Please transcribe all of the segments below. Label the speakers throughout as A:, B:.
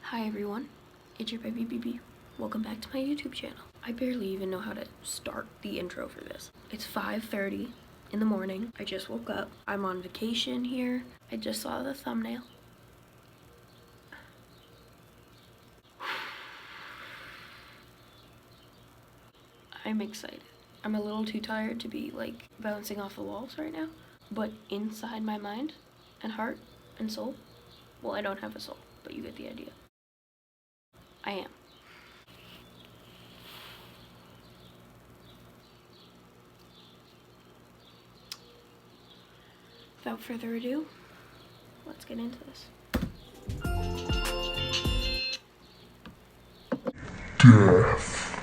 A: Hi everyone, it's your baby BB. Welcome back to my YouTube channel. I barely even know how to start the intro for this. It's 5:30 in the morning. I just woke up. I'm on vacation here. I just saw the thumbnail. I'm excited. I'm a little too tired to be like bouncing off the walls right now, but inside my mind and heart and soul, well, I don't have a soul, but you get the idea. I am. Without further ado, let's get into this.
B: Death.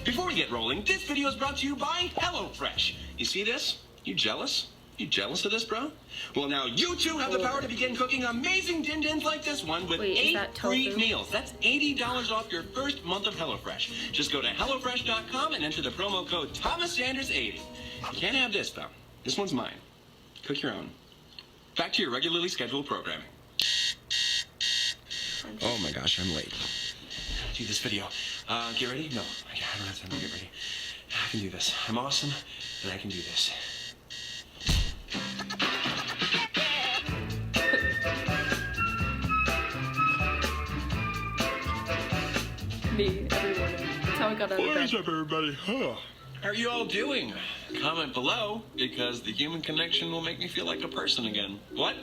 C: Before we get rolling, this video is brought to you by HelloFresh. You see this? You jealous? You jealous of this, bro? Well, now you too have the power to begin cooking amazing din-dins like this one with 8 free meals. That's $80 off your first month of HelloFresh. Just go to HelloFresh.com and enter the promo code ThomasSanders80. You can't have this, though. This one's mine. Cook your own. Back to your regularly scheduled programming. Oh my gosh, I'm late. Do this video. Get ready? No, I don't have time to get ready. I can do this. I'm awesome, and I can do this.
A: Me, everyone. That's how I got out of bed.
C: What's up, everybody? How are you all doing? Comment below, because the human connection will make me feel like a person again. What?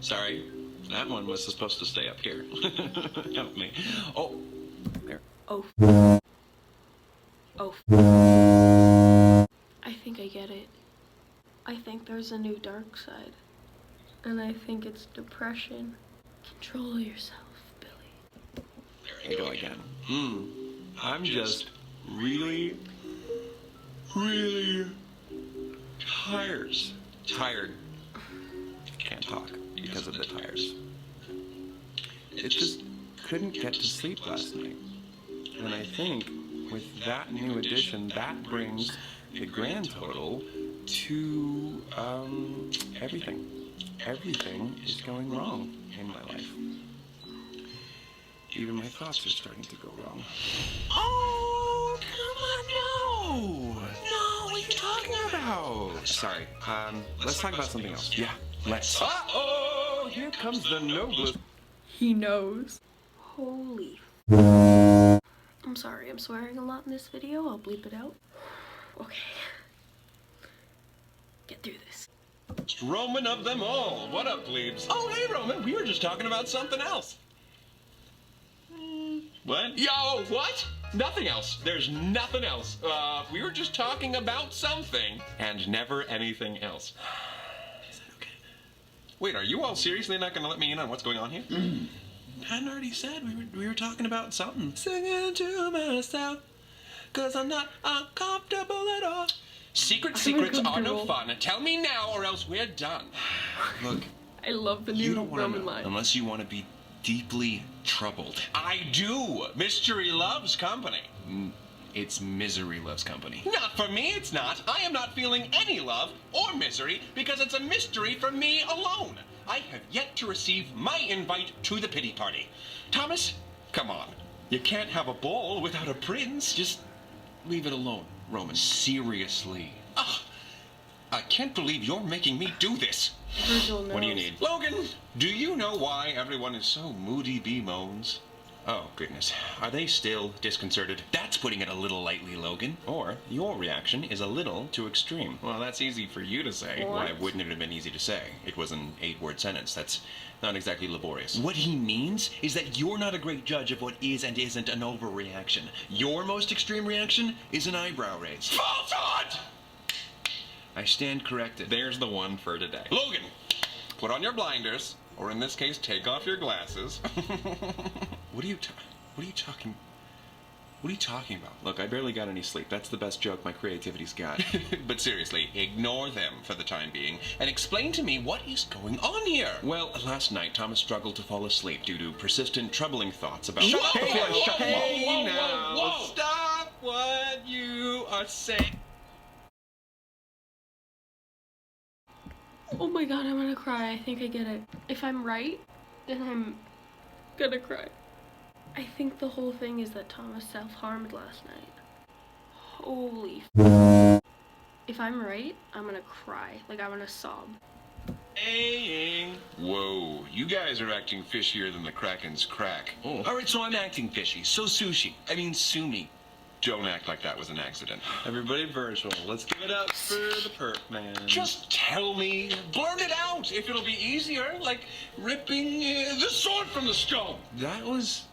C: Sorry, that one was supposed to stay up here. Help me. Oh, there.
A: Oh. Oh. I think I get it. I think there's a new dark side. And I think it's depression. Control yourself, Billy.
C: There you go again. I'm just really tired. Can't talk because of the tires. It just couldn't get to sleep last night. And I think with that new addition, that brings the grand total to everything. Everything is going wrong in my life. Even my thoughts are starting to go wrong. Oh, come on, no! No, what are you talking about? Sorry, let's talk about something else. Yeah, let's. Uh-oh, here comes the noblest.
A: He knows. Holy. I'm sorry, I'm swearing a lot in this video. I'll bleep it out. Okay. Get through this.
C: Roman of them all. What up, plebes? Oh, hey, Roman. We were just talking about something else. What? Yo, what? Nothing else. There's nothing else. We were just talking about something and never anything else. Is that okay? Wait, are you all seriously not going to let me in on what's going on here? I already said we were talking about something. Singing to myself, 'cause I'm not uncomfortable at all. Secrets are no fun. Tell me now or else we're done. Look,
A: I love the
C: you
A: new
C: don't want to
A: Roman
C: know
A: line.
C: unless you want to be deeply troubled. I do. Mystery loves company. It's misery loves company. Not for me, it's not. I am not feeling any love or misery because it's a mystery for me alone. I have yet to receive my invite to the pity party. Thomas, come on. You can't have a ball without a prince. Just leave it alone, Roman. Seriously. Ugh. I can't believe you're making me do this.
A: Virgil knows.
C: What do you need? Logan, do you know why everyone is so moody bemoans? Oh, goodness. Are they still disconcerted? That's putting it a little lightly, Logan. Or your reaction is a little too extreme. Well, that's easy for you to say.
A: What?
C: Why wouldn't it have been easy to say? It was an 8-word sentence. That's not exactly laborious. What he means is that you're not a great judge of what is and isn't an overreaction. Your most extreme reaction is an eyebrow raise. Falsehood! I stand corrected. There's the one for today. Logan, put on your blinders, or in this case, take off your glasses. What are you talking about? Look, I barely got any sleep. That's the best joke my creativity's got. But seriously, ignore them for the time being, and explain to me what is going on here. Well, last night, Thomas struggled to fall asleep due to persistent, troubling thoughts about... Shut up! Hey, now, stop what you are saying.
A: Oh my god, I'm gonna cry. I think I get it. If I'm right, then I'm gonna cry. I think the whole thing is that Thomas self-harmed last night. Holy f. If I'm right, I'm gonna cry. Like, I'm gonna sob.
C: Aying. Whoa, you guys are acting fishier than the Kraken's crack. Oh. All right, so I'm acting fishy. So sue me. Don't act like that was an accident.
D: Everybody virtual. Let's give it up for the perp man.
C: Just tell me. Blurt it out if it'll be easier, like ripping the sword from the stone. That was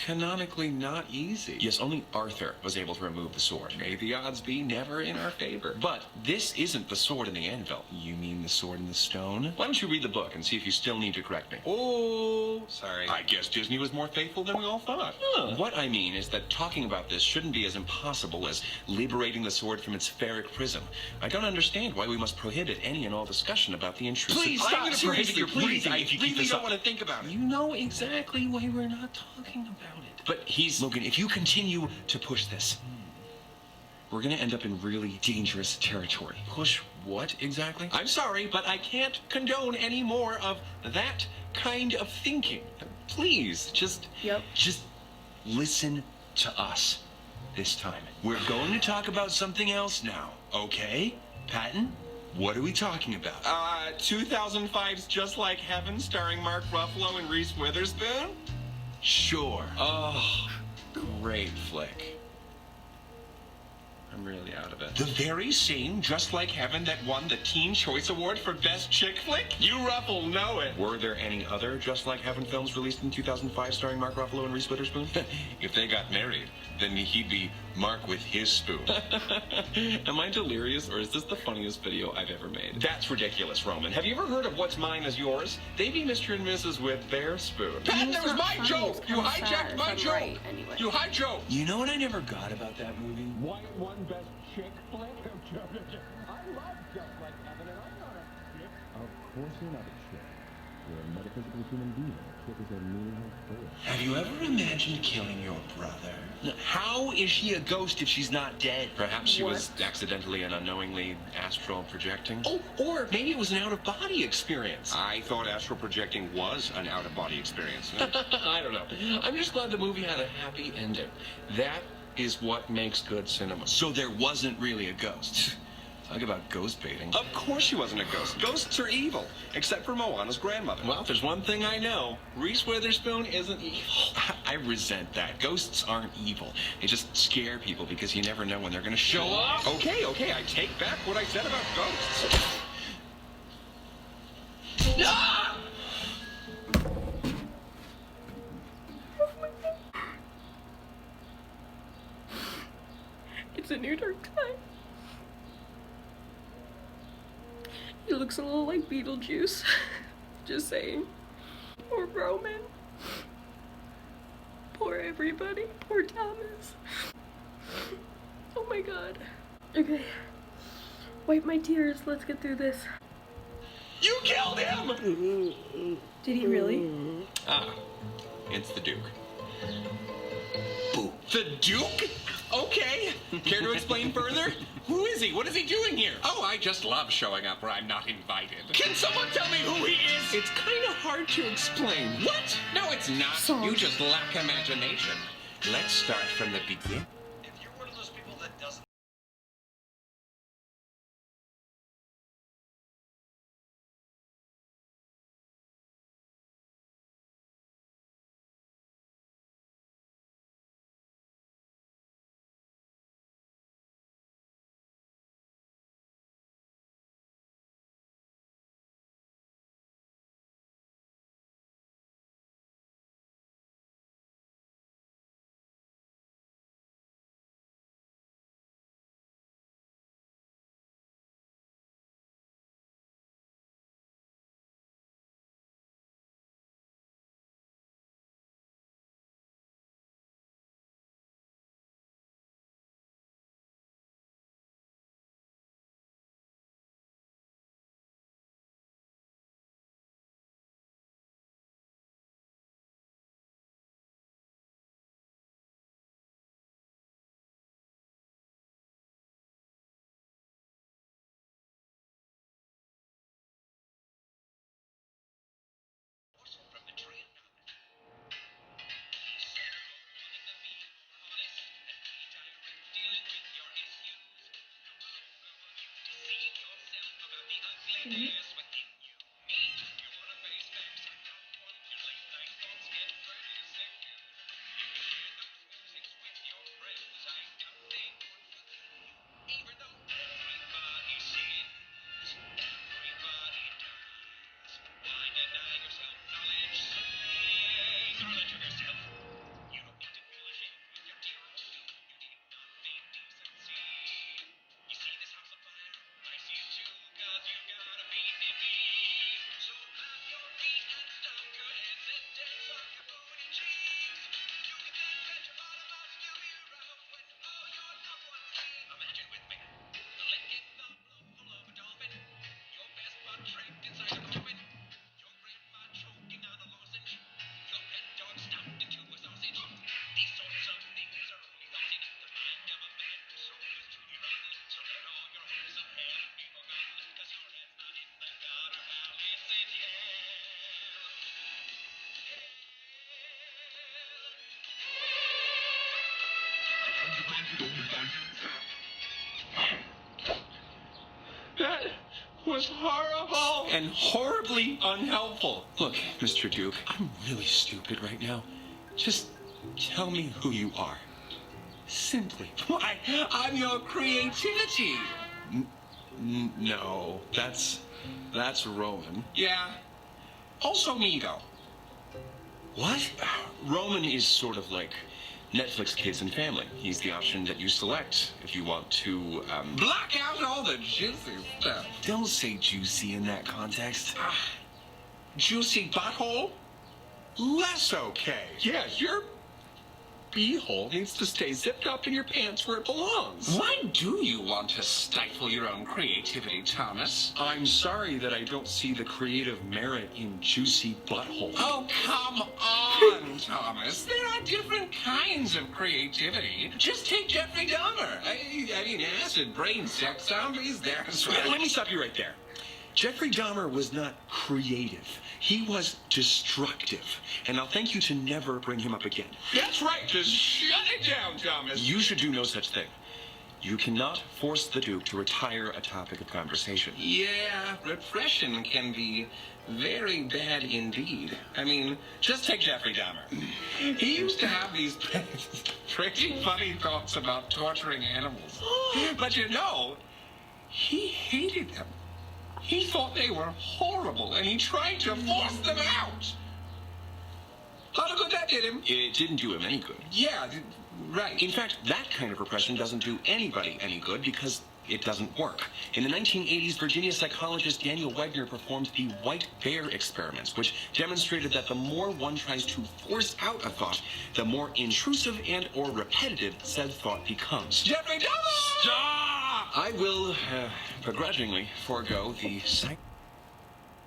C: canonically not easy. Yes, only Arthur was able to remove the sword. May the odds be never in our favor. But this isn't the sword in the anvil. You mean the sword in the stone? Why don't you read the book and see if you still need to correct me?
D: Oh, sorry.
C: I guess Disney was more faithful than we all thought. Huh. What I mean is that talking about this shouldn't be as impossible as liberating the sword from its ferric prism. I don't understand why we must prohibit any and all discussion about the intrusive.
D: Please
C: I'm
D: stop.
C: gonna
D: Seriously,
C: prohibit your
D: please.
C: breathing
D: I
C: if you keep
D: really
C: this
D: don't
C: up.
D: want to think about it.
C: You know exactly why we're not talking about it. But Logan, if you continue to push this, we're gonna end up in really dangerous territory. Push what exactly? I'm sorry, but I can't condone any more of that kind of thinking. Please, just listen to us this time. We're going to talk about something else now, okay? Patton, what are we talking about?
D: 2005's Just Like Heaven, starring Mark Ruffalo and Reese Witherspoon?
C: Sure. Oh, great flick.
D: I'm really out of it.
C: The very same Just Like Heaven that won the Teen Choice Award for Best Chick Flick?
D: You Ruffle know it.
C: Were there any other Just Like Heaven films released in 2005 starring Mark Ruffalo and Reese Witherspoon? If they got married, then he'd be Mark with his spoon.
D: Am I delirious, or is this the funniest video I've ever made?
C: That's ridiculous, Roman. Have you ever heard of What's Mine Is Yours?
D: They be Mr. and Mrs. with their spoon.
C: Patton,
A: It's
C: that was
A: not
C: my
A: funny,
C: joke!
A: it's
C: You
A: kinda
C: hijacked
A: sad
C: my
A: if I'm
C: joke!
A: right, anyway.
C: You hijacked! You know what I never got about that movie?
B: Why it won Best Chick Flick? I love Just Like Heaven, and I'm not a chick. Of course you're not a chick. You're a metaphysical human being. A chick is a meaningless force.
C: Have you ever imagined killing your brother? How is she a ghost if she's not dead? Perhaps she was accidentally and unknowingly astral projecting? Oh, or maybe it was an out-of-body experience.
D: I thought astral projecting was an out-of-body experience.
C: I don't know. I'm just glad the movie had a happy ending. That is what makes good cinema. So there wasn't really a ghost. Talk about ghost baiting.
D: Of course she wasn't a ghost. Ghosts are evil, except for Moana's grandmother.
C: Well, if there's one thing I know, Reese Witherspoon isn't evil. I resent that. Ghosts aren't evil. They just scare people because you never know when they're gonna show up.
D: Okay, I take back what I said about ghosts.
C: Ah!
A: It's a new dark time. He looks a little like Beetlejuice. Just saying. Poor Roman. Poor everybody. Poor Thomas. Oh my god. Okay. Wipe my tears. Let's get through this.
C: You killed him!
A: Did he really?
C: It's the Duke. Boo. The Duke? Okay. Care to explain further? Who is he? What is he doing here?
D: Oh, I just love showing up where I'm not invited.
C: Can someone tell me who he is?
D: It's kind of hard to explain.
C: What?
D: No, it's not.
A: Song.
D: You just lack imagination.
C: Let's start from the beginning.
D: was horrible and horribly unhelpful.
C: Look, Mr. Duke, I'm really stupid right now. Just tell me who you are. Simply.
D: Why, I'm your creativity.
C: No, that's Roman.
D: Yeah. Also Migo.
C: What? Roman is sort of like Netflix Kids and Family. He's the option that you select if you want to,
D: Block out all the juicy stuff.
C: Don't say juicy in that context.
D: Juicy butthole? Less okay. Yeah, your beehole needs to stay zipped up in your pants where it belongs. Why do you want to stifle your own creativity, Thomas?
C: I'm sorry that I don't see the creative merit in juicy butthole.
D: Oh, come on, Thomas. There are different kinds of creativity. Just take Jeffrey Dahmer. I mean, acid brain sex zombies, there's...
C: Let me stop you right there. Jeffrey Dahmer was not creative. He was destructive. And I'll thank you to never bring him up again.
D: That's right. Just shut it down, Thomas.
C: You should do no such thing. You cannot force the Duke to retire a topic of conversation.
D: Yeah, repression can be very bad indeed. I mean, just take Jeffrey Dahmer. He used to have these pretty funny thoughts about torturing animals. But you know, he hated them. He thought they were horrible, and he tried to force them out. Lot of good that did him.
C: It didn't do him any good.
D: Yeah, right.
C: In fact, that kind of repression doesn't do anybody any good because it doesn't work. In the 1980s, Virginia psychologist Daniel Wegner performed the white bear experiments, which demonstrated that the more one tries to force out a thought, the more intrusive and or repetitive said thought becomes.
D: Jeffrey Dahmer!
C: Stop! I will begrudgingly forego the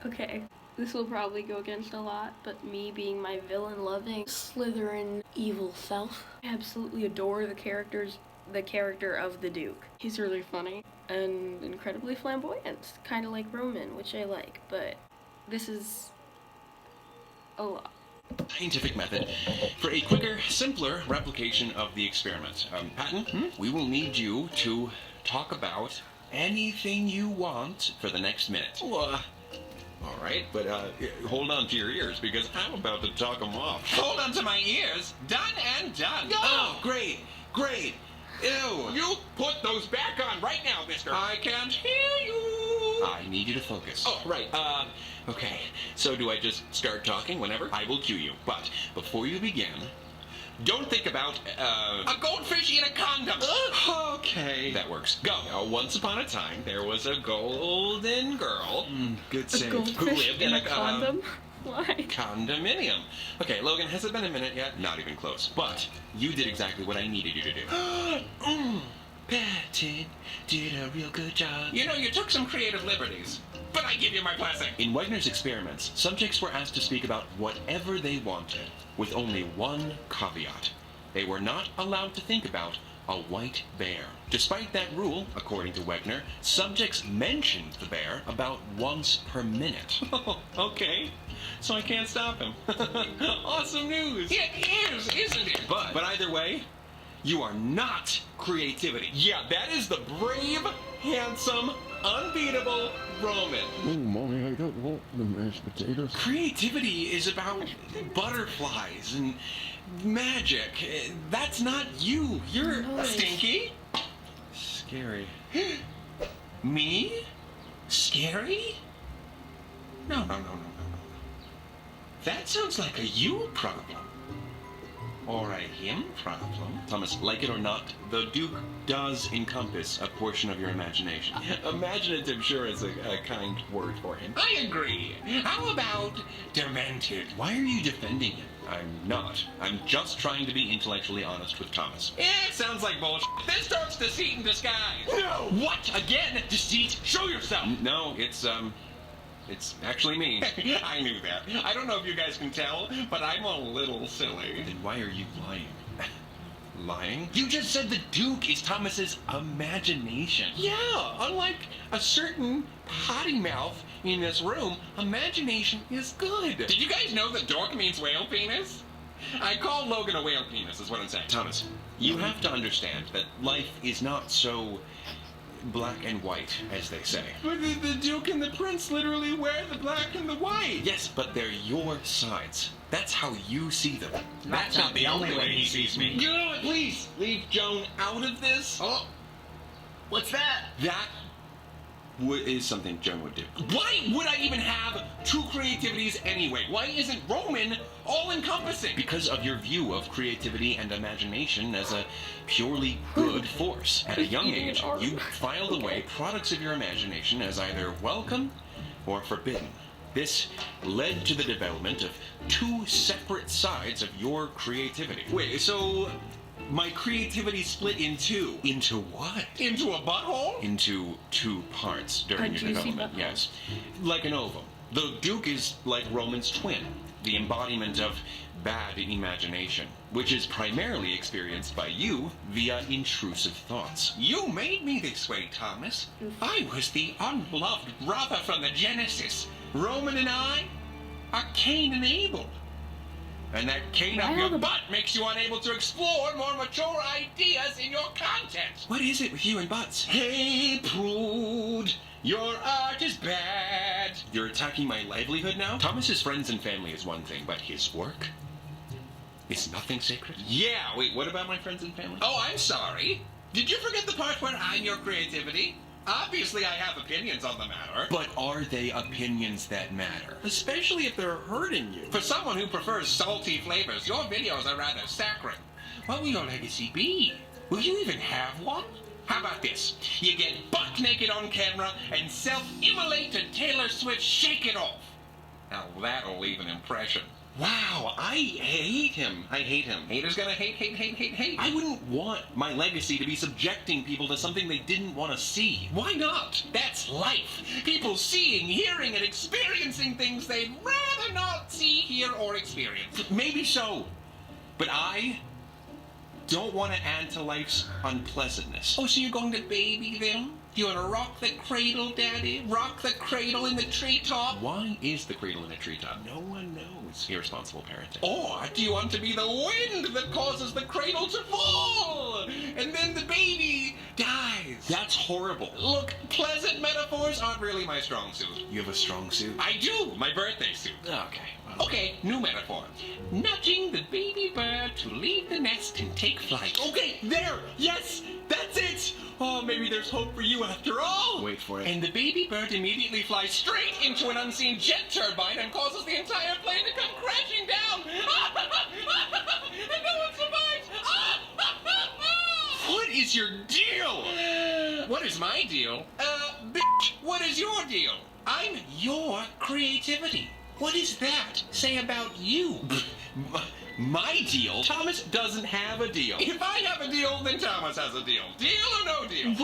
A: Okay, this will probably go against a lot, but me being my villain-loving, Slytherin evil self, I absolutely adore the character of the Duke. He's really funny and incredibly flamboyant, kind of like Roman, which I like, but this is a lot.
C: scientific method for a quicker, simpler replication of the experiment. Patton, we will need you to talk about anything you want for the next minute.
D: All right, but hold on to your ears because I'm about to talk them off. Hold on to my ears. Done and done.
C: Oh, great. Ew.
D: You put those back on right now, mister. I can't hear you.
C: I need you to focus.
D: Oh, right.
C: Okay, so do I just start talking whenever? I will cue you, but before you begin, don't think about,
D: a goldfish in a condom.
C: Okay. That works. Go.
D: Once upon a time, there was a golden girl.
C: Good
A: A
C: save.
A: goldfish
D: lived
A: in
D: in
A: a
D: a,
A: condom? Why?
C: Condominium. Okay, Logan, has it been a minute yet? Not even close. But you did exactly what I needed you to do. Patton did a real good job.
D: You know, you took some creative liberties, but I give you my blessing.
C: In Wegner's experiments, subjects were asked to speak about whatever they wanted, with only one caveat. They were not allowed to think about a white bear. Despite that rule, according to Wegner, subjects mentioned the bear about once per minute.
D: Okay, so I can't stop him. Awesome news. It is, isn't it?
C: But either way, you are not creativity.
D: Yeah, that is the brave, handsome, unbeatable Roman.
B: Oh, Mommy, I don't want the mashed potatoes.
C: Creativity is about butterflies and magic. That's not you. You're
D: Stinky?
C: scary.
D: Me? Scary? No. That sounds like a you problem. Or a him problem.
C: Thomas, like it or not, the Duke does encompass a portion of your imagination.
D: Imaginative sure is a kind word for him. I agree. How about demented?
C: Why are you defending him? I'm not. I'm just trying to be intellectually honest with Thomas.
D: It sounds like bullshit. This starts deceit in disguise.
C: No! What? Again? Deceit? Show yourself! No, it's actually me.
D: I knew that. I don't know if you guys can tell, but I'm a little silly.
C: Then why are you lying? Lying? You just said the Duke is Thomas's imagination.
D: Yeah, unlike a certain potty mouth in this room, imagination is good. Did you guys know that dork means whale penis? I call Logan a whale penis, is what I'm saying.
C: Thomas, you have to understand that life is not so black and white, as they say.
D: But the Duke and the Prince literally wear the black and the white.
C: Yes, but they're your sides. That's how you see them.
D: That's not the only way he sees me.
C: You know what? Please leave Joan out of this.
D: Oh, what's that?
C: That is something Joan would do. Why would I even have two creativities anyway? Why isn't Roman all-encompassing? Because of your view of creativity and imagination as a purely good force. At a young age, you filed away products of your imagination as either welcome or forbidden. This led to the development of two separate sides of your creativity. Wait, so my creativity split in two. Into what?
D: Into a butthole?
C: Into two parts during your development, yes. Like an ovum. The Duke is like Roman's twin, the embodiment of bad imagination, which is primarily experienced by you via intrusive thoughts.
D: You made me this way, Thomas. I was the unloved brother from the Genesis. Roman and I are Cain and Abel. And that Cain up your butt makes you unable to explore more mature ideas in your content.
C: What is it with you and butts?
D: Hey, prude, your art is bad.
C: You're attacking my livelihood now? Thomas's friends and family is one thing, but his work is nothing sacred?
D: Yeah,
C: Wait, what about my friends and family?
D: Oh, I'm sorry. Did you forget the part where I'm your creativity? Obviously, I have opinions on the matter.
C: But are they opinions that matter? Especially if they're hurting you.
D: For someone who prefers salty flavors, your videos are rather saccharine. What will your legacy be? Will you even have one? How about this? You get butt naked on camera and self-immolate to Taylor Swift's Shake It Off. Now that'll leave an impression.
C: Wow, I hate him. I hate him.
D: Haters gonna hate.
C: I wouldn't want my legacy to be subjecting people to something they didn't want to see.
D: Why not? That's life. People seeing, hearing, and experiencing things they'd rather not see, hear, or experience.
C: Maybe so, but I don't want to add to life's unpleasantness.
D: Oh, so you're going to baby them? You want to rock the cradle, Daddy? Rock the cradle in the treetop?
C: Why is the cradle in a treetop? No one knows. Irresponsible parenting.
D: Or do you want to be the wind that causes the cradle to fall? And then the baby dies.
C: That's horrible.
D: Look, pleasant metaphors aren't really my strong suit.
C: You have a strong suit?
D: I do, my birthday suit.
C: Okay.
D: Okay, new metaphor. Nudging the baby bird to leave the nest and take flight.
C: Okay, there! Yes! That's it! Oh, maybe there's hope for you after all! Wait for it.
D: And the baby bird immediately flies straight into an unseen jet turbine and causes the entire plane to come crashing down! And no one survives!
C: What is your deal?
D: What is my deal? Bitch, what is your deal? I'm your creativity. What does that say about you?
C: My deal? Thomas doesn't have a deal.
D: If I have a deal, then Thomas has a deal. Deal or no deal?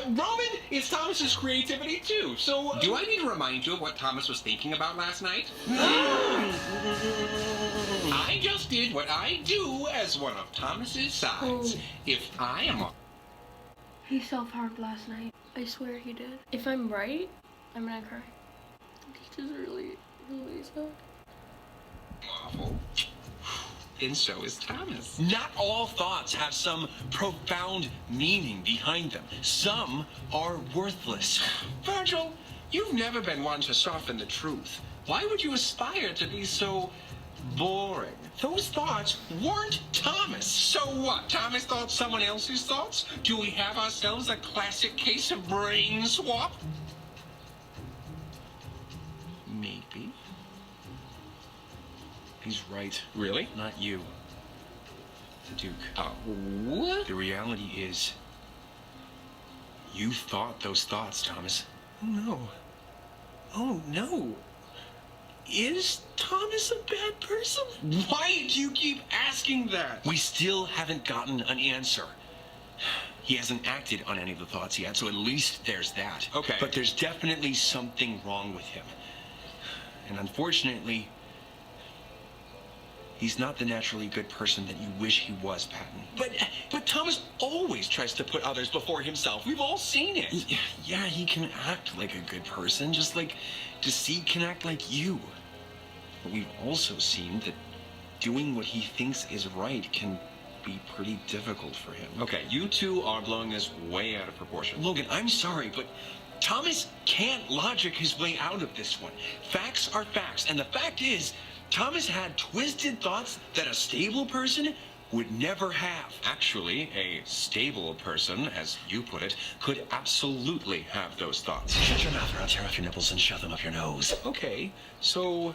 C: Roman is Thomas's creativity too, so...
D: Do I need to remind you of what Thomas was thinking about last night? I just did what I do as one of Thomas's sides. If I am a...
A: He self-harmed last night. I swear he did. If I'm right, I'm gonna cry. This is really sad.
D: awful, and so is Thomas.
C: Not all thoughts have some profound meaning behind them. Some are worthless.
D: Virgil, you've never been one to soften the truth. Why would you aspire to be so boring?
C: Those thoughts weren't Thomas.
D: So what? Thomas thought someone else's thoughts? Do we have ourselves a classic case of brain swap?
C: Maybe. He's right.
D: Really?
C: Not you, Duke.
D: What?
C: The reality is, you thought those thoughts, Thomas.
D: Oh, no. Oh, no. Is Thomas a bad person? Why do you keep asking that?
C: We still haven't gotten an answer. He hasn't acted on any of the thoughts yet, so at least there's that.
D: Okay.
C: But there's definitely something wrong with him. And unfortunately, he's not the naturally good person that you wish he was, Patton.
D: But Thomas always tries to put others before himself. We've all seen it.
C: Yeah, he can act like a good person, just like Deceit can act like you. But we've also seen that doing what he thinks is right can
D: be pretty difficult for him.
C: Okay, you two are blowing this way out of proportion. Logan, I'm sorry, but Thomas can't logic his way out of this one. Facts are facts, and the fact is, Thomas had twisted thoughts that a stable person would never have. Actually, a stable person, as you put it, could absolutely have those thoughts. Shut your mouth or I'll tear off your nipples and shove them up your nose.
D: Okay, so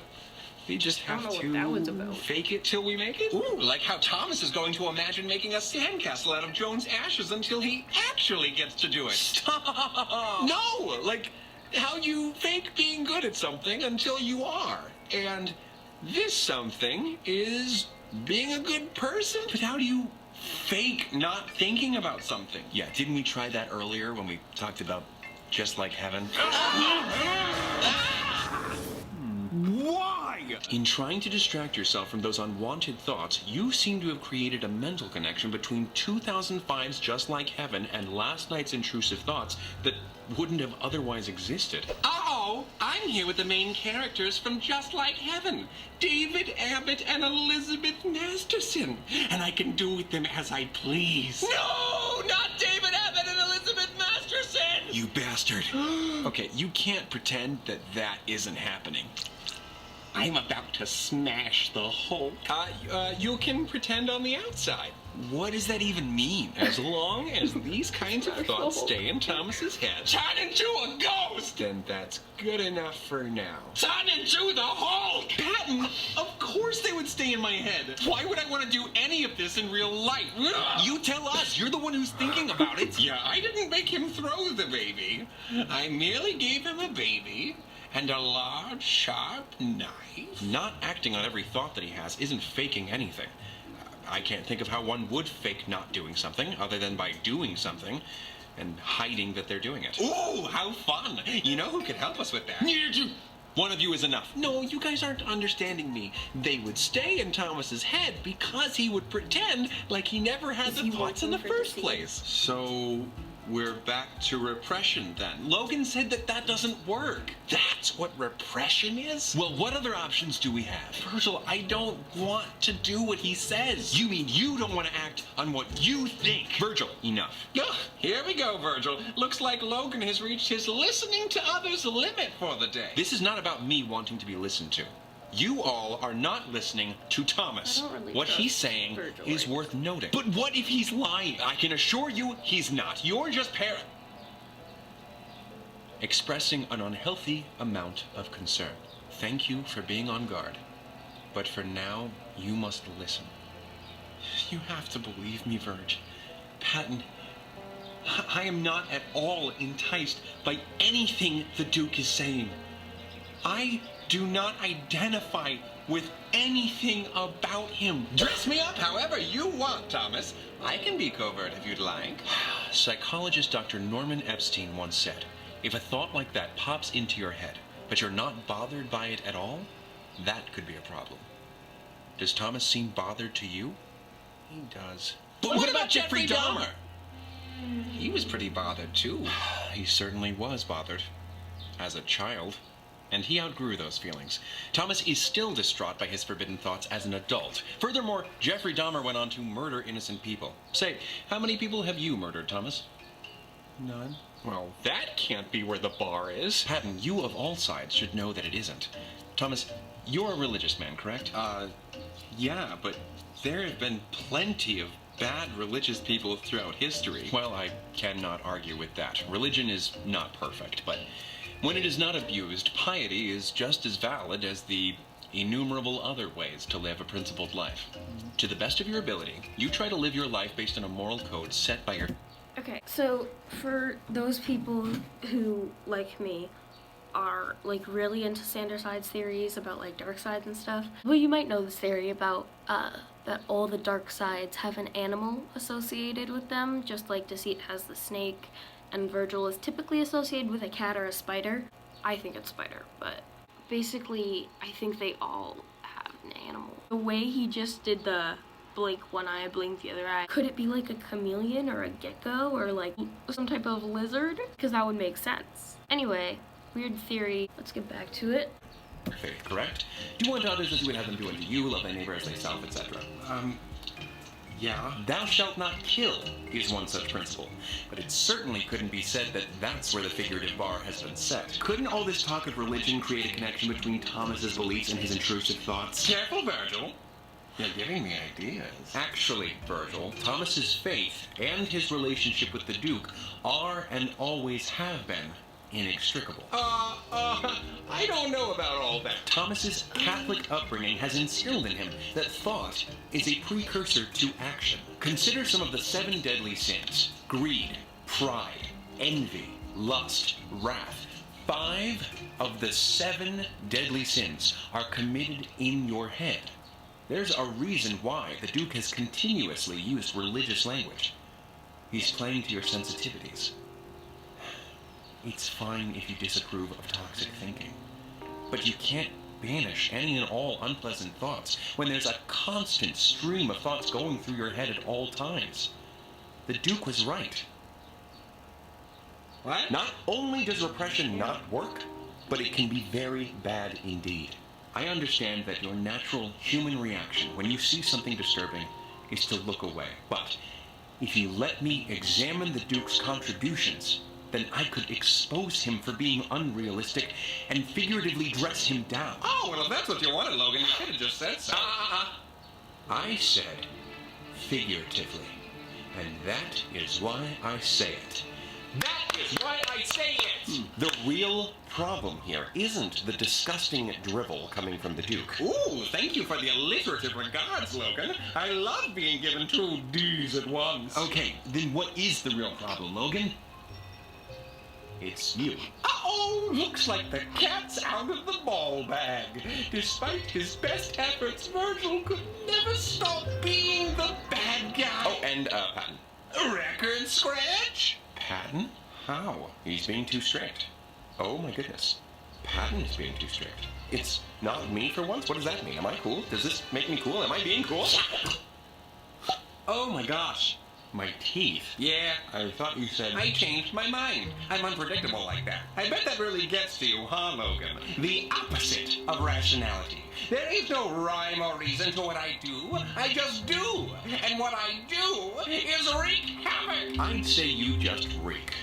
D: we just
A: I don't
D: have
A: know what that was about.
D: to fake it till we make it? Ooh, like how Thomas is going to imagine making a sandcastle out of Joan's ashes until he actually gets to do it.
C: Stop!
D: No! Like how you fake being good at something until you are. And this something is being a good person.
C: But how do you fake not thinking about something? Yeah, didn't we try that earlier when we talked about just like heaven? Why? In trying to distract yourself from those unwanted thoughts, you seem to have created a mental connection between 2005's Just Like Heaven and last night's Intrusive Thoughts that wouldn't have otherwise existed.
D: Oh, I'm here with the main characters from Just Like Heaven, David Abbott and Elizabeth Masterson, and I can do with them as I please. No, not David Abbott and Elizabeth Masterson!
C: You bastard. Okay, you can't pretend that that isn't happening.
D: I'm about to smash the Hulk. You can pretend on the outside.
C: What does that even mean?
D: As long as these kinds of thoughts stay in Thomas's head, turn into a ghost! Then that's good enough for now. Turn into the Hulk!
C: Patton, of course they would stay in my head.
D: Why would I want to do any of this in real life?
C: You tell us. You're the one who's thinking about it.
D: Yeah, I didn't make him throw the baby. I merely gave him a baby and a large, sharp knife.
C: Not acting on every thought that he has isn't faking anything. I can't think of how one would fake not doing something other than by doing something and hiding that they're doing it.
D: Ooh, how fun! You know who could help us with that?
C: One of you is enough.
D: No, you guys aren't understanding me. They would stay in Thomas's head because he would pretend like he never had the thoughts in the first place.
C: So we're back to repression then. Logan said that that doesn't work.
D: That's what repression is?
C: Well, what other options do we have?
D: Virgil, I don't want to do what he says.
C: You mean you don't want to act on what you think? Virgil, enough.
D: Ugh, here we go, Virgil. Looks like Logan has reached his listening to others limit for the day.
C: This is not about me wanting to be listened to. You all are not listening to Thomas.
A: I don't really
C: what he's
A: trust
C: saying
A: Virgil
C: is worth noting. But what if he's lying? I can assure you he's not. You're just expressing an unhealthy amount of concern. Thank you for being on guard. But for now, you must listen. You have to believe me, Virg. Patton, I am not at all enticed by anything the Duke is saying. I do not identify with anything about him.
D: Dress me up however you want, Thomas. I can be covert if you'd like.
C: Psychologist Dr. Norman Epstein once said, if a thought like that pops into your head, but you're not bothered by it at all, that could be a problem. Does Thomas seem bothered to you? He does.
D: But what about Jeffrey Dahmer? He was pretty bothered, too.
C: He certainly was bothered. As a child. And he outgrew those feelings. Thomas is still distraught by his forbidden thoughts as an adult. Furthermore, Jeffrey Dahmer went on to murder innocent people. Say, how many people have you murdered, Thomas?
D: None. Well, that can't be where the bar is.
C: Patton, you of all sides should know that it isn't. Thomas, you're a religious man, correct? Yeah, but there have been plenty of bad religious people throughout history. Well, I cannot argue with that. Religion is not perfect, but when it is not abused, piety is just as valid as the innumerable other ways to live a principled life. To the best of your ability, you try to live your life based on a moral code set by your...
A: Okay, so for those people who, like me, are like really into Sanderside's theories about like dark sides and stuff, well, you might know this theory about that all the dark sides have an animal associated with them, just like Deceit has the snake, and Virgil is typically associated with a cat or a spider. I think it's spider, but basically I think they all have an animal. The way he just did the blink one eye, blink the other eye, could it be like a chameleon or a gecko or like some type of lizard? Because that would make sense. Anyway, weird theory. Let's get back to it.
C: Correct? Do unto others as you would have them do unto you, love thy neighbor as thyself, etc. Yeah, thou shalt not kill is one such principle, but it certainly couldn't be said that that's where the figurative bar has been set. Couldn't all this talk of religion create a connection between Thomas's beliefs and his intrusive thoughts?
D: Careful, Virgil. You're giving me ideas.
C: Actually, Virgil, Thomas's faith and his relationship with the Duke are and always have been inextricable.
D: I don't know about all that.
C: Thomas's Catholic upbringing has instilled in him that thought is a precursor to action. Consider some of the 7 deadly sins: greed, pride, envy, lust, wrath. 5 of the 7 deadly sins are committed in your head. There's a reason why the Duke has continuously used religious language. He's playing to your sensitivities. It's fine if you disapprove of toxic thinking, but you can't banish any and all unpleasant thoughts when there's a constant stream of thoughts going through your head at all times. The Duke was right.
D: What?
C: Not only does repression not work, but it can be very bad indeed. I understand that your natural human reaction when you see something disturbing is to look away. But if you let me examine the Duke's contributions, then I could expose him for being unrealistic and figuratively dress him down.
D: Oh, well, if that's what you wanted, Logan, you could have just said so.
C: I said figuratively, and that is why I say it.
D: That is why I say it!
C: The real problem here isn't the disgusting drivel coming from the Duke.
D: Ooh, thank you for the alliterative regards, Logan. I love being given 2 D's at once.
C: Okay, then what is the real problem, Logan? It's you.
D: Uh-oh, looks like the cat's out of the ball bag. Despite his best efforts, Virgil could never stop being the bad guy.
C: Oh, and, Patton.
D: Record scratch?
C: Patton? How? He's being too strict. Oh my goodness. Patton is being too strict. It's not me for once? What does that mean? Am I cool? Does this make me cool? Am I being cool? Oh my gosh. My teeth.
D: Yeah,
C: I thought you said...
D: I changed my mind. I'm unpredictable like that. I bet that really gets to you, huh, Logan? The opposite of rationality. There is no rhyme or reason to what I do. I just do. And what I do is wreak havoc.
C: I'd say you just reek.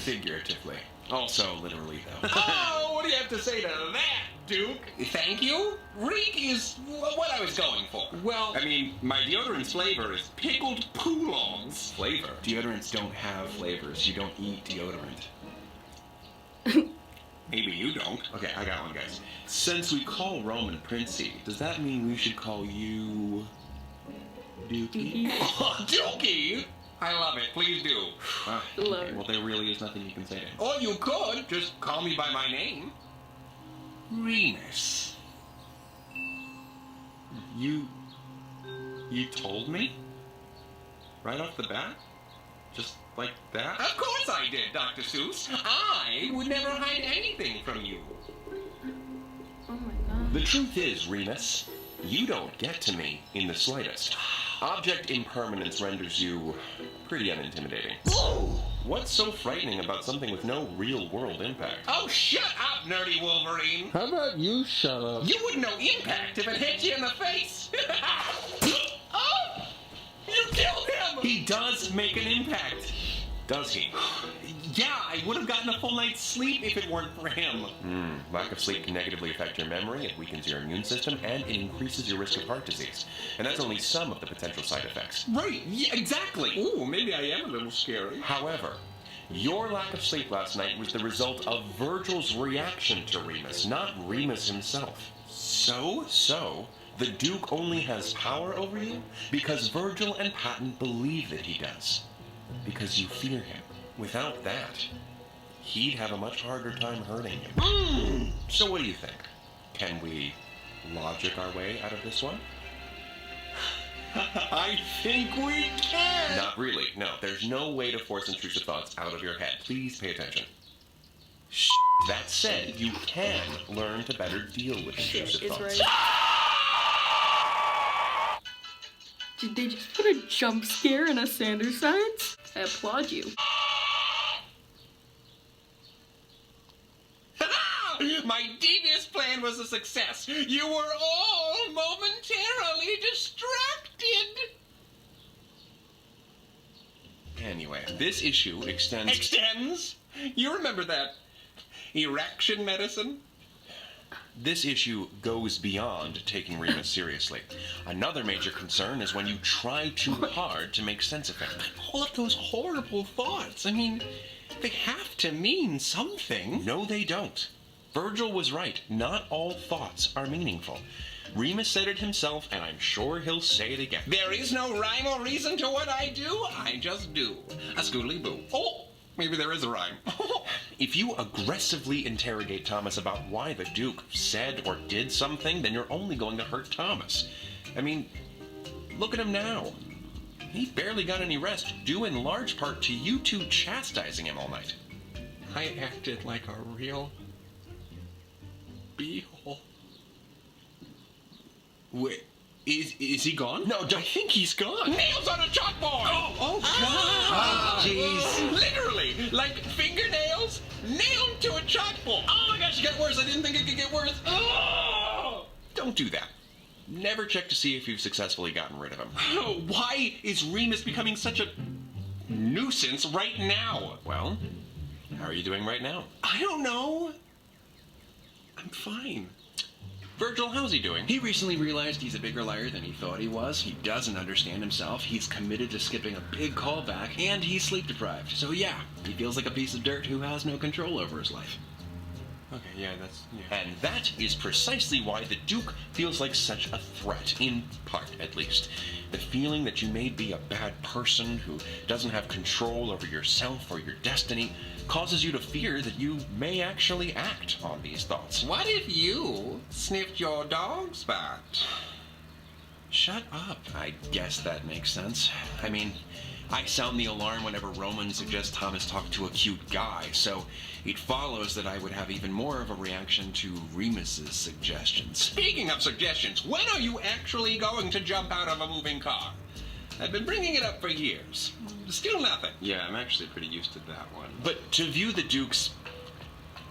C: Figuratively. Also, literally, though.
D: Oh, what do you have to say to that, Duke? Thank you? Reek is what I was going for.
C: Well,
D: I mean, my deodorant's flavor is pickled poolongs.
C: Flavor? Deodorants don't have flavors. You don't eat deodorant.
D: Maybe you don't.
C: Okay, I got one, guys. Since we call Roman Princey, does that mean we should call you... Dookie?
D: Dookie? I love it. Please do.
A: Love
C: Okay,
A: it.
C: well, there really is nothing you can say to him.
D: Or you could just call me by my name. Remus.
C: You told me? Right off the bat? Just like that?
D: Of course I did, Dr. Seuss. I would never hide anything from you.
A: Oh my god.
C: The truth is, Remus, you don't get to me in the slightest. Object impermanence renders you pretty unintimidating. What's so frightening about something with no real-world impact?
D: Oh, shut up, nerdy Wolverine.
B: How about you shut up?
D: You wouldn't know impact if it hit you in the face. Oh! You killed him!
C: He does make an impact, does he?
D: Yeah, I would have gotten a full night's sleep if it weren't for him.
C: Lack of sleep can negatively affect your memory, it weakens your immune system, and it increases your risk of heart disease. And that's only some of the potential side effects.
D: Right, yeah, exactly. Ooh, maybe I am a little scary.
C: However, your lack of sleep last night was the result of Virgil's reaction to Remus, not Remus himself. So, the Duke only has power over you because Virgil and Patton believe that he does. Because you fear him. Without that, he'd have a much harder time hurting you. So what do you think? Can we logic our way out of this one?
D: I think we can.
C: Not really. No, there's no way to force intrusive thoughts out of your head. Please pay attention. That said, you can learn to better deal with intrusive
A: It's
C: thoughts.
A: right. Did they just put a jump scare in a Sanders science? I applaud you.
D: My devious plan was a success. You were all momentarily distracted.
C: anyway. This issue extends...
D: Extends? You remember that erection medicine?
C: This issue goes beyond taking Remus seriously. Another major concern is when you try too hard to make sense of him.
D: All of those horrible thoughts. I mean, they have to mean something.
C: No, they don't. Virgil was right. Not all thoughts are meaningful. Remus said it himself, and I'm sure he'll say it again.
D: There is no rhyme or reason to what I do. I just do. A scoodly boo. Oh, maybe there is a rhyme.
C: If you aggressively interrogate Thomas about why the Duke said or did something, then you're only going to hurt Thomas. I mean, look at him now. He barely got any rest, due in large part to you two chastising him all night.
D: I acted like a real beehole.
C: Wait, is he gone?
D: No, I think he's gone. Nails on a chalkboard! Oh God!
C: Jeez.
D: Literally, like fingernails nailed to a chalkboard. Oh my gosh, it got worse. I didn't think it could get worse. Oh!
C: Don't do that. Never check to see if you've successfully gotten rid of him.
D: Why is Remus becoming such a nuisance right now?
C: Well, how are you doing right now?
D: I don't know. I'm fine.
C: Virgil, how's he doing?
E: He recently realized he's a bigger liar than he thought he was. He doesn't understand himself. He's committed to skipping a big callback, and he's sleep deprived. So yeah, he feels like a piece of dirt who has no control over his life.
C: Okay, yeah, that's... Yeah. And that is precisely why the Duke feels like such a threat, in part at least. The feeling that you may be a bad person who doesn't have control over yourself or your destiny causes you to fear that you may actually act on these thoughts.
D: What if you sniffed your dog's butt?
C: Shut up. I guess that makes sense. I mean, I sound the alarm whenever Roman suggests Thomas talk to a cute guy, so it follows that I would have even more of a reaction to Remus's suggestions.
D: Speaking of suggestions, when are you actually going to jump out of a moving car? I've been bringing it up for years. Still nothing.
E: Yeah, I'm actually pretty used to that one.
C: But to view the Duke's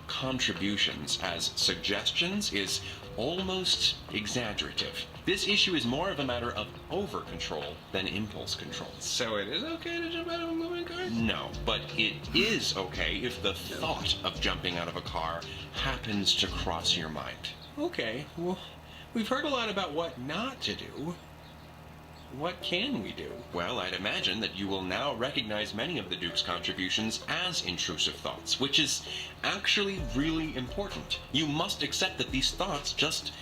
C: contributions as suggestions is almost exaggerative. This issue is more of a matter of over-control than impulse control.
D: So it is okay to jump out of a moving car?
C: No, but it is okay if the thought of jumping out of a car happens to cross your mind.
D: Okay, well, we've heard a lot about what not to do. What can we do?
C: Well, I'd imagine that you will now recognize many of the Duke's contributions as intrusive thoughts, which is actually really important. You must accept that these thoughts just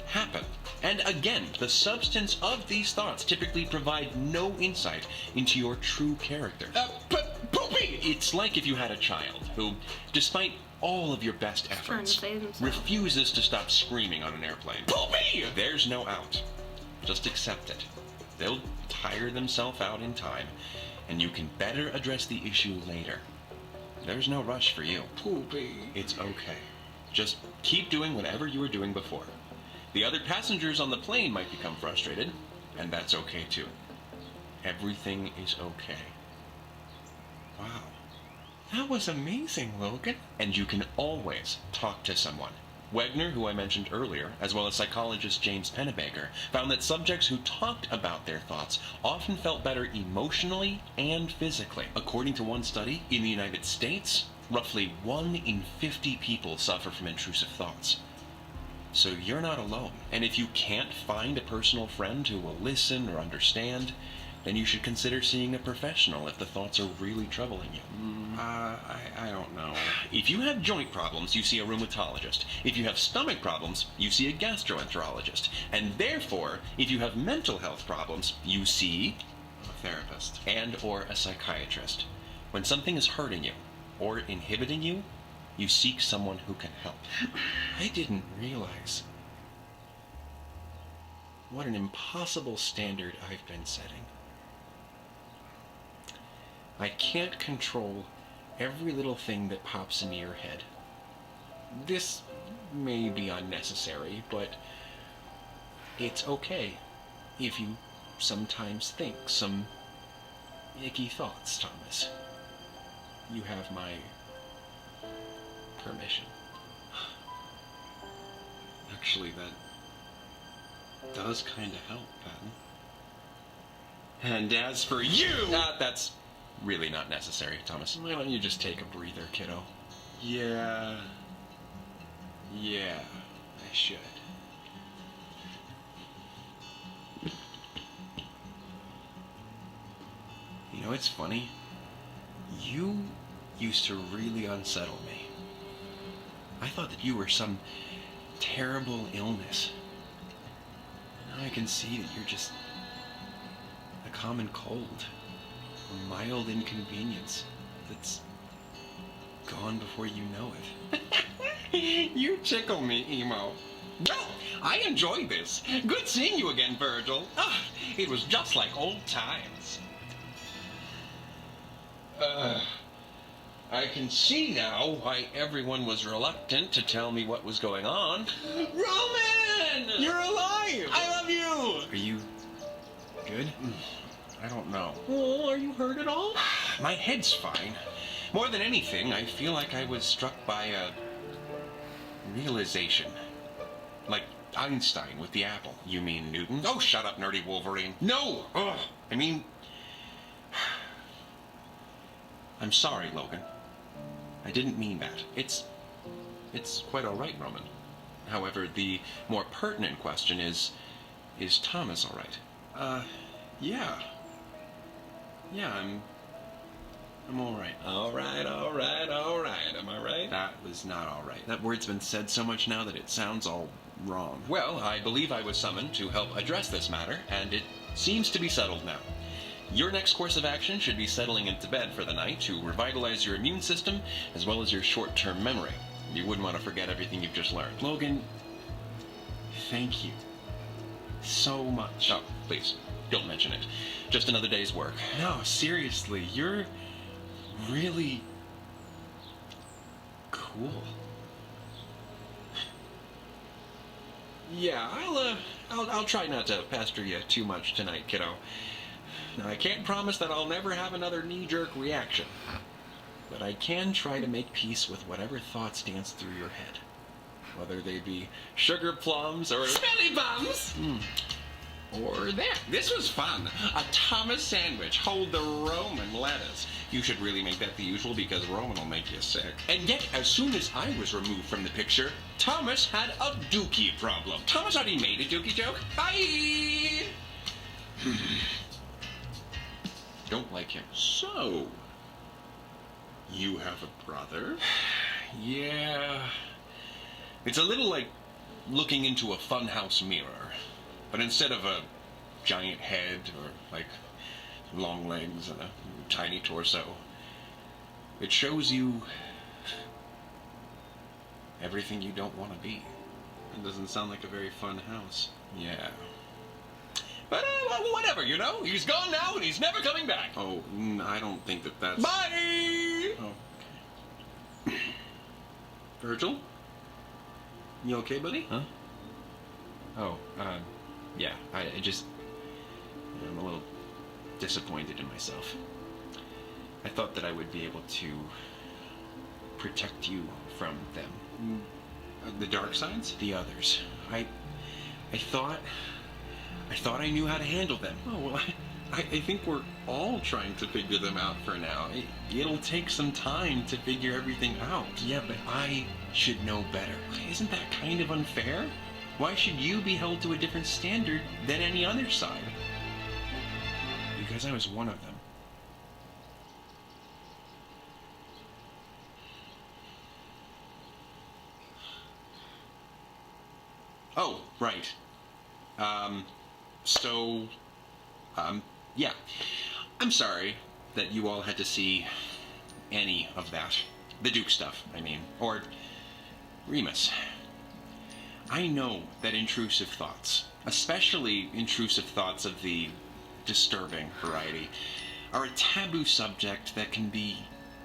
C: happen. And again, the substance of these thoughts typically provide no insight into your true character.
D: But Poopy!
C: It's like if you had a child who, despite all of your best
A: Trying to
C: efforts,
A: save himself.
C: refuses to stop screaming on an airplane.
D: Poopy!
C: There's no out. Just accept it. They'll tire themselves out in time, and you can better address the issue later. There's no rush for you.
D: Poopy.
C: It's okay. Just keep doing whatever you were doing before. The other passengers on the plane might become frustrated, and that's okay too. Everything is okay.
D: Wow. That was amazing, Logan.
C: And you can always talk to someone. Wegner, who I mentioned earlier, as well as psychologist James Pennebaker, found that subjects who talked about their thoughts often felt better emotionally and physically. According to one study, in the United States, roughly 1 in 50 people suffer from intrusive thoughts. So you're not alone. And if you can't find a personal friend who will listen or understand, then you should consider seeing a professional if the thoughts are really troubling you.
D: I don't know.
C: If you have joint problems, you see a rheumatologist. If you have stomach problems, you see a gastroenterologist. And therefore, if you have mental health problems, you see
D: A therapist.
C: and or a psychiatrist. When something is hurting you or inhibiting you, you seek someone who can help.
D: I didn't realize what an impossible standard I've been setting. I can't control every little thing that pops into your head. This may be unnecessary, but it's okay if you sometimes think some icky thoughts, Thomas. You have my permission. Actually, that does kind of help, Ben. And as for you...
C: That's really not necessary, Thomas.
E: Why don't you just take a breather, kiddo? Yeah, I should. You know, it's funny. You used to really unsettle me. I thought that you were some terrible illness. Now I can see that you're just a common cold, a mild inconvenience that's gone before you know it.
D: You tickle me, Emo. Well, I enjoyed this. Good seeing you again, Virgil. Ah, it was just like old times.
C: I can see now why everyone was reluctant to tell me what was going on.
D: Roman! You're alive! I love you!
E: Are you good?
C: I don't know.
D: Oh, are you hurt at all?
C: My head's fine. More than anything, I feel like I was struck by a realization. Like Einstein with the apple.
D: You mean Newton?
C: Oh, shut up, nerdy Wolverine.
D: No!
C: Ugh. I mean... I'm sorry, Logan. I didn't mean that. It's quite all right, Roman. However, the more pertinent question is Thomas all right?
E: Yeah. Yeah, I'm all right.
C: All right. Am I right?
E: That was not all right. That word's been said so much now that it sounds all wrong.
C: Well, I believe I was summoned to help address this matter, and it seems to be settled now. Your next course of action should be settling into bed for the night to revitalize your immune system as well as your short-term memory. You wouldn't want to forget everything you've just learned.
E: Logan, thank you so much.
C: Oh, please, don't mention it. Just another day's work.
E: No, seriously, you're really cool.
C: Yeah, I'll try not to pester you too much tonight, kiddo. Now, I can't promise that I'll never have another knee-jerk reaction, but I can try to make peace with whatever thoughts dance through your head, whether they be sugar plums or
D: Smelly bums! Or that. This was fun. A Thomas sandwich. Hold the Roman lettuce. You should really make that the usual because Roman will make you sick.
C: And yet, as soon as I was removed from the picture, Thomas had a dookie problem.
D: Thomas already made a dookie joke. Bye!
C: Don't like him.
D: So, you have a brother?
C: Yeah. It's a little like looking into a funhouse mirror. But instead of a giant head or like long legs and a tiny torso, it shows you everything you don't want to be.
E: It doesn't sound like a very fun house.
C: Yeah. But whatever, you know? He's gone now and he's never coming back.
E: Oh, I don't think that's...
C: Bye!
E: Oh. Virgil? You okay, buddy?
C: Huh?
E: Oh, yeah, I just... I'm a little disappointed in myself. I thought that I would be able to protect you from them.
C: The dark sides?
E: The others. I thought I knew how to handle them.
C: Oh, well, I think we're all trying to figure them out for now. It'll take some time to figure everything out.
E: Yeah, but I should know better.
C: Isn't that kind of unfair? Why should you be held to a different standard than any other side?
E: Because I was one of them.
C: Oh, right. Yeah. I'm sorry that you all had to see any of that. The Duke stuff, I mean. Or Remus. I know that intrusive thoughts, especially intrusive thoughts of the disturbing variety, are a taboo subject that can be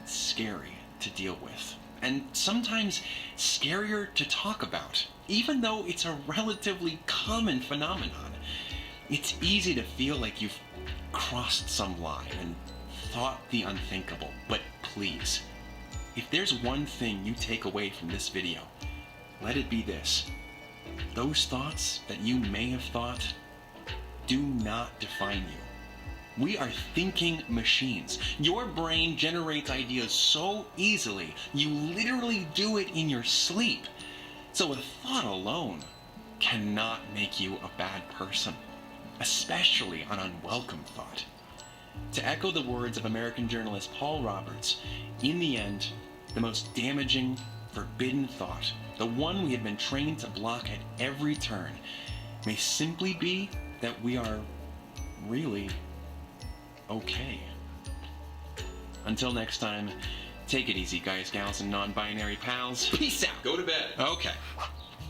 C: scary to deal with. And sometimes scarier to talk about, even though it's a relatively common phenomenon. It's easy to feel like you've crossed some line and thought the unthinkable, but please, if there's one thing you take away from this video, let it be this. Those thoughts that you may have thought do not define you. We are thinking machines. Your brain generates ideas so easily, you literally do it in your sleep. So a thought alone cannot make you a bad person, especially an unwelcome thought. To echo the words of American journalist Paul Roberts, in the end, the most damaging, forbidden thought, the one we have been trained to block at every turn, may simply be that we are really okay. Until next time, take it easy, guys, gals, and non-binary pals. Peace out. Go to bed. Okay.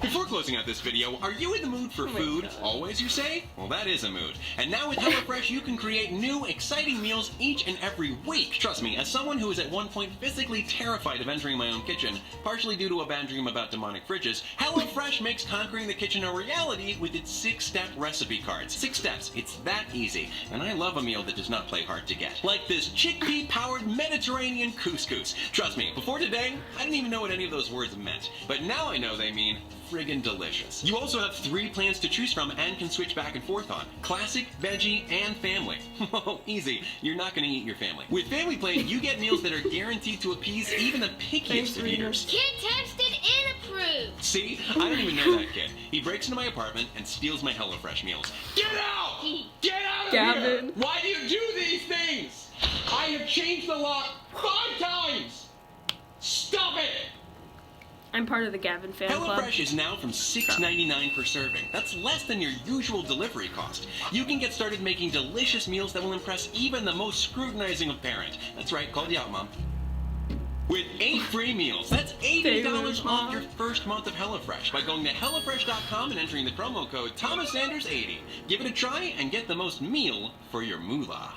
C: Before closing out this video, are you in the mood for food?
A: God.
C: Always, you say? Well, that is a mood. And now with HelloFresh, you can create new, exciting meals each and every week. Trust me, as someone who was at one point physically terrified of entering my own kitchen, partially due to a bad dream about demonic fridges, HelloFresh makes conquering the kitchen a reality with its 6-step recipe cards. 6 steps. It's that easy. And I love a meal that does not play hard to get. Like this chickpea-powered Mediterranean couscous. Trust me, before today, I didn't even know what any of those words meant. But now I know they mean friggin' delicious. You also have 3 plans to choose from and can switch back and forth on. Classic, veggie, and family. Oh, easy. You're not gonna eat your family. With Family Plan, you get meals that are guaranteed to appease even the pickiest of eaters.
F: Kid tested and approved.
C: See? I don't even know that kid. He breaks into my apartment and steals my HelloFresh meals. Get out! Get out of here!
A: Gavin.
C: Why do you do these things? I have changed the lock 5 times! Stop it!
A: I'm part of the Gavin fan club.
C: HelloFresh is now from $6.99 per serving. That's less than your usual delivery cost. You can get started making delicious meals that will impress even the most scrutinizing of parents. That's right, called you out, Mom. With 8 free meals, that's $80 off your first month of HelloFresh by going to HelloFresh.com and entering the promo code ThomasSanders80. Give it a try and get the most meal for your moolah.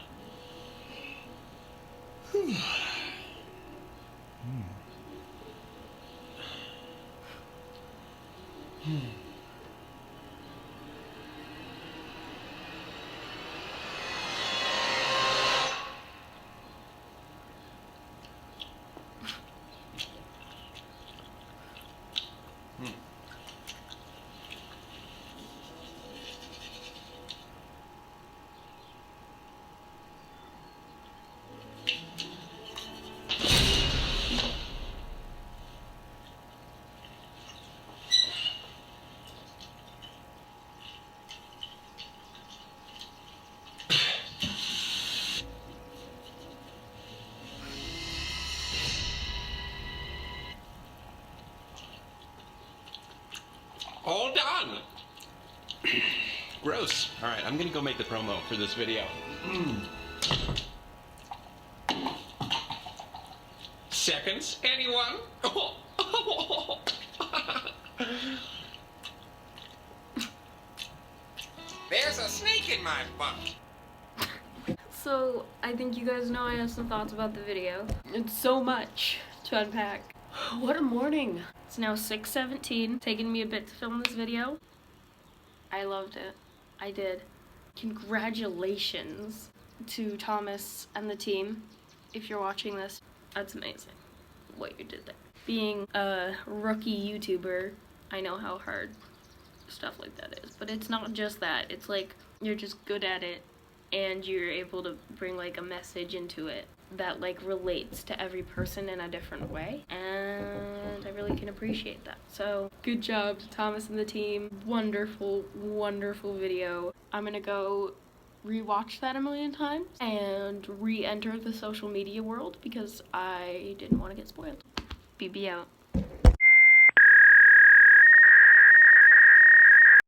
C: All done! Gross. Alright, I'm gonna go make the promo for this video. Seconds? Anyone?
D: There's a snake in my butt.
A: So, I think you guys know I have some thoughts about the video. It's so much to unpack. What a morning! It's now 6:17. Taken me a bit to film this video. I loved it. I did. Congratulations to Thomas and the team. If you're watching this, that's amazing what you did there. Being a rookie YouTuber, I know how hard stuff like that is. But it's not just that. It's like you're just good at it and you're able to bring like a message into it that like relates to every person in a different way, and I really can appreciate that. So good job to Thomas and the team. Wonderful, wonderful video. I'm gonna go rewatch that a million times and re-enter the social media world because I didn't want to get spoiled. BB out.